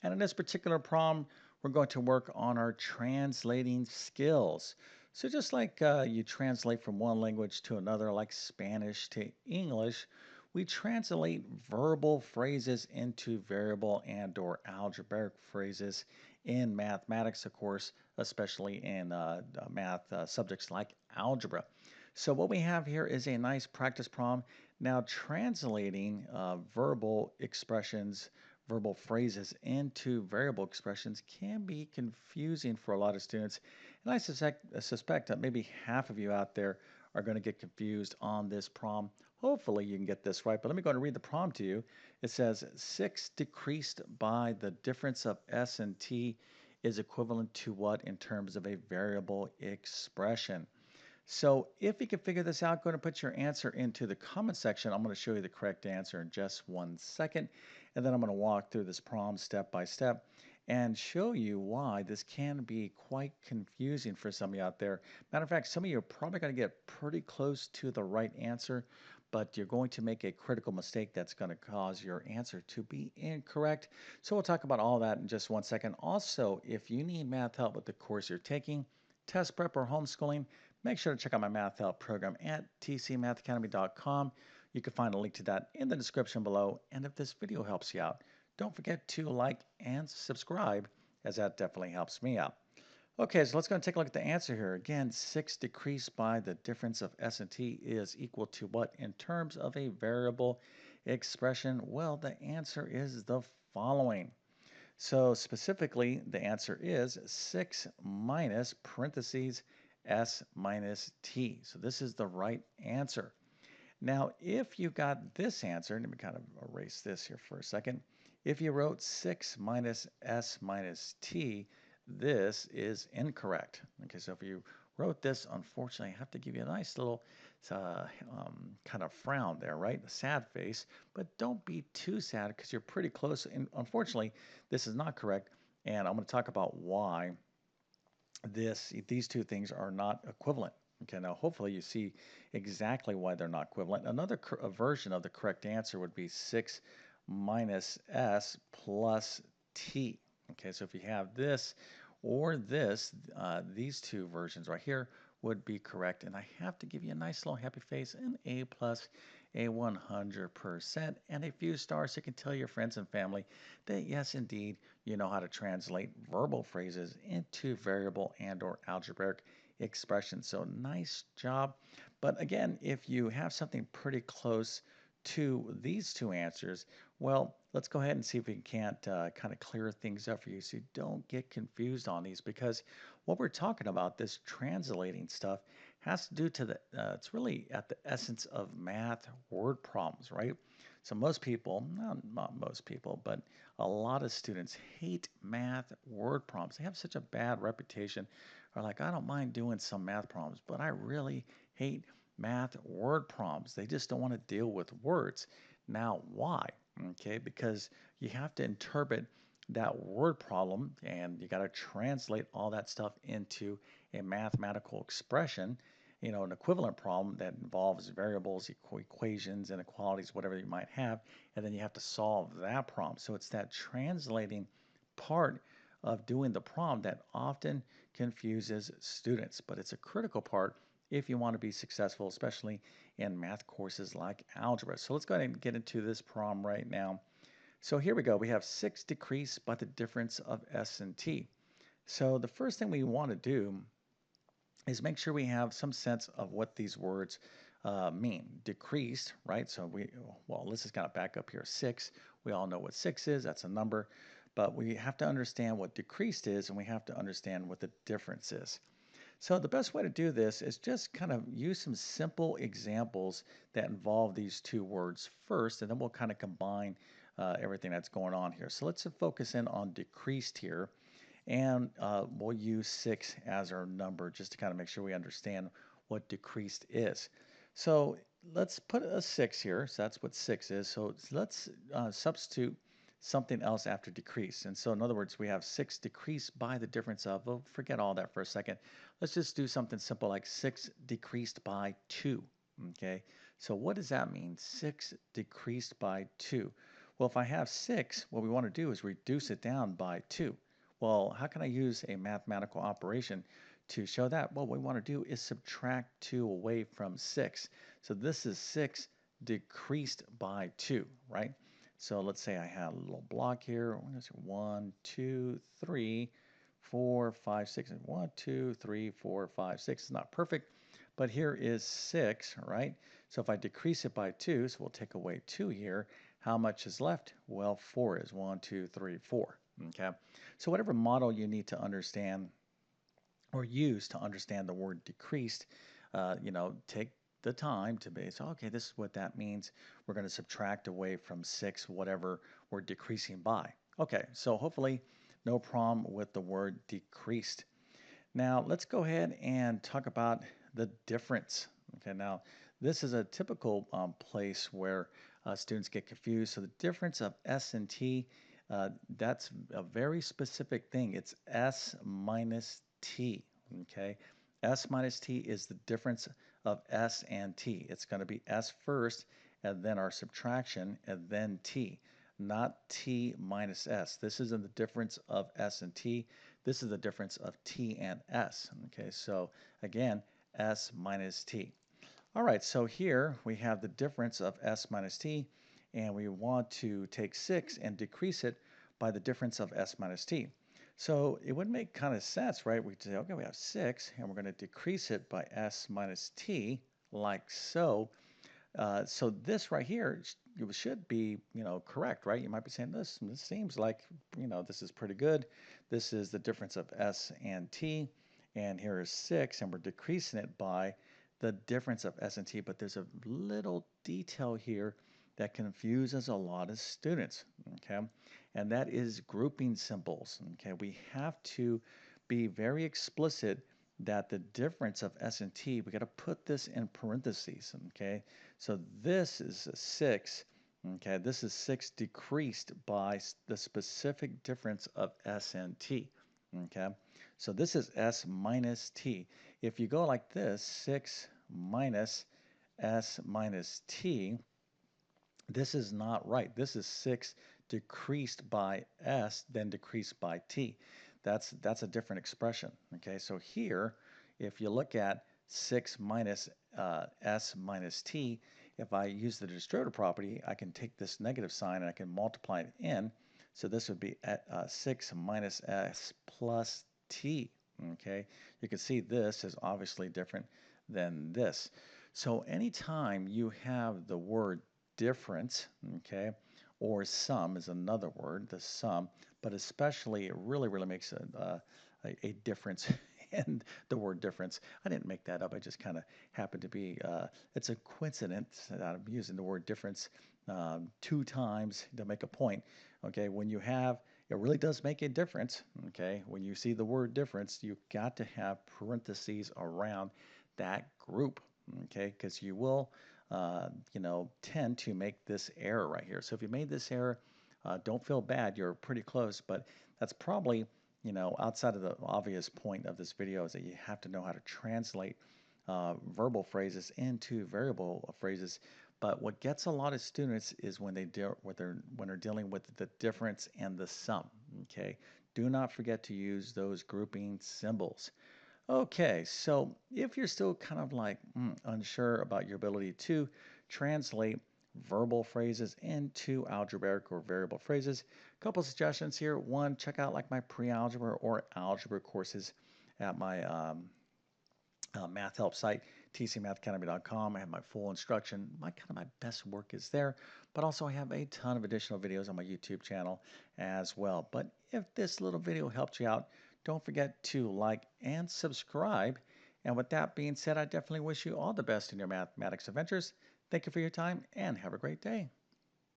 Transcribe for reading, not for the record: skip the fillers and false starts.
And in this particular problem, we're going to work on our translating skills. So just like you translate from one language to another, like Spanish to English, we translate verbal phrases into variable and or algebraic phrases in mathematics, of course, especially in math subjects like algebra. So what we have here is a nice practice problem. Now translating verbal expressions, verbal phrases into variable expressions can be confusing for a lot of students. And I suspect that maybe half of you out there are going to get confused on this problem. Hopefully you can get this right, but let me go and read the problem to you. It says 6 decreased by the difference of s and t is equivalent to what in terms of a variable expression? So if you can figure this out, go ahead and put your answer into the comment section. I'm going to show you the correct answer in just 1 second. And then I'm going to walk through this problem step by step and show you why this can be quite confusing for some of you out there. Matter of fact, some of you are probably going to get pretty close to the right answer, but you're going to make a critical mistake that's going to cause your answer to be incorrect. So we'll talk about all that in just 1 second. Also, if you need math help with the course you're taking, test prep or homeschooling, make sure to check out my math help program at tcmathacademy.com. You can find a link to that in the description below. And if this video helps you out, don't forget to like and subscribe, as that definitely helps me out. Okay, so let's go and take a look at the answer here. Again, 6 decreased by the difference of s and t is equal to what in terms of a variable expression? Well, the answer is the following. So specifically, the answer is 6 minus parentheses s minus t. So this is the right answer. Now, if you got this answer, let me kind of erase this here for a second. If you wrote 6 minus s minus t, this is incorrect. Okay, so if you wrote this, unfortunately, I have to give you a nice little kind of frown there, right? A sad face, but don't be too sad because you're pretty close. And unfortunately, this is not correct. And I'm going to talk about why these two things are not equivalent. Okay, now hopefully you see exactly why they're not equivalent. Another version of the correct answer would be 6 minus s plus t. Okay, so if you have this or this, these two versions right here would be correct. And I have to give you a nice little happy face, an A plus, a 100%, and a few stars so you can tell your friends and family that yes, indeed, you know how to translate verbal phrases into variable and or algebraic expressions. So nice job. But again, if you have something pretty close to these two answers, well, let's go ahead and see if we can't kind of clear things up for you so you don't get confused on these, because what we're talking about, this translating stuff, has to do to it's really at the essence of math word problems, right? So most people, not most people, but a lot of students hate math word problems. They have such a bad reputation. Are like, I don't mind doing some math problems, but I really hate math word problems. They just don't want to deal with words. Now, why? Okay, because you have to interpret that word problem and you got to translate all that stuff into a mathematical expression, an equivalent problem that involves variables, equations, inequalities, whatever you might have, and then you have to solve that problem. So it's that translating part of doing the problem that often confuses students, but it's a critical part if you want to be successful, especially in math courses like algebra. So let's go ahead and get into this problem right now. So here we go. We have 6 decreased by the difference of s and t. So the first thing we want to do is make sure we have some sense of what these words mean. Decreased, right? So let's just kind of back up here. 6, we all know what 6 is. That's a number. But we have to understand what decreased is, and we have to understand what the difference is. So the best way to do this is just kind of use some simple examples that involve these two words first, and then we'll kind of combine everything that's going on here. So let's focus in on decreased here, and we'll use 6 as our number just to kind of make sure we understand what decreased is. So let's put a 6 here. So that's what 6 is. So let's substitute something else after decrease. And so in other words, we have 6 decreased by the difference of, well, forget all that for a second. Let's just do something simple like 6 decreased by 2. Okay, so what does that mean? 6 decreased by 2. Well, if I have 6, what we want to do is reduce it down by 2. Well, how can I use a mathematical operation to show that? Well, what we want to do is subtract 2 away from 6. So this is 6 decreased by 2, right? So let's say I have a little block here. 1, 2, 3, 4, 5, 6. 1, 2, 3, 4, 5, 6. It's not perfect, but here is 6, right? So if I decrease it by 2, so we'll take away 2 here, how much is left? Well, 4 is 1, 2, 3, 4. Okay. So whatever model you need to understand or use to understand the word decreased, take the time to be, so, okay, this is what that means. We're going to subtract away from 6, whatever we're decreasing by. Okay, so hopefully no problem with the word decreased. Now let's go ahead and talk about the difference. Okay, now this is a typical place where students get confused. So the difference of S and T, that's a very specific thing. It's S minus T. Okay, S minus T is the difference of S and T. It's going to be S first, and then our subtraction, and then T, not T minus S. This isn't the difference of S and T. This is the difference of T and S. Okay, so again, S minus T. All right, so here we have the difference of S minus T, and we want to take 6 and decrease it by the difference of S minus T. So it would make kind of sense, right? We say, okay, we have 6, and we're going to decrease it by S minus T, like so. So this right here should be, correct, right? You might be saying this seems like, this is pretty good. This is the difference of S and T, and here is 6, and we're decreasing it by the difference of S and T, but there's a little detail here that confuses a lot of students, okay? And that is grouping symbols, okay? We have to be very explicit that the difference of S and T, we got to put this in parentheses, okay? So this is a 6, okay? This is 6 decreased by the specific difference of S and T, okay? So this is S minus T. If you go like this, 6 minus S minus T, this is not right. This is 6 decreased by S, then decreased by T. That's a different expression, okay? So here, if you look at 6 minus S minus T, if I use the distributive property, I can take this negative sign and I can multiply it in. So this would be 6 minus S plus T, okay? You can see this is obviously different than this. So anytime you have the word difference, okay, or sum is another word, the sum, but especially it really makes a difference in the word difference. I didn't make that up. I just kind of happened to be, it's a coincidence that I'm using the word difference 2 times to make a point. Okay, when you have, it really does make a difference. Okay, when you see the word difference, you've got to have parentheses around that group. Okay, because you will tend to make this error right here. So if you made this error, don't feel bad. You're pretty close, but that's probably, outside of the obvious point of this video is that you have to know how to translate verbal phrases into variable phrases. But what gets a lot of students is when they're dealing with the difference and the sum. Okay, do not forget to use those grouping symbols. Okay, so if you're still kind of like unsure about your ability to translate verbal phrases into algebraic or variable phrases, a couple suggestions here. One, check out like my pre-algebra or algebra courses at my math help site, tcmathacademy.com. I have my full instruction. My best work is there, but also I have a ton of additional videos on my YouTube channel as well. But if this little video helped you out, don't forget to like and subscribe. And with that being said, I definitely wish you all the best in your mathematics adventures. Thank you for your time and have a great day.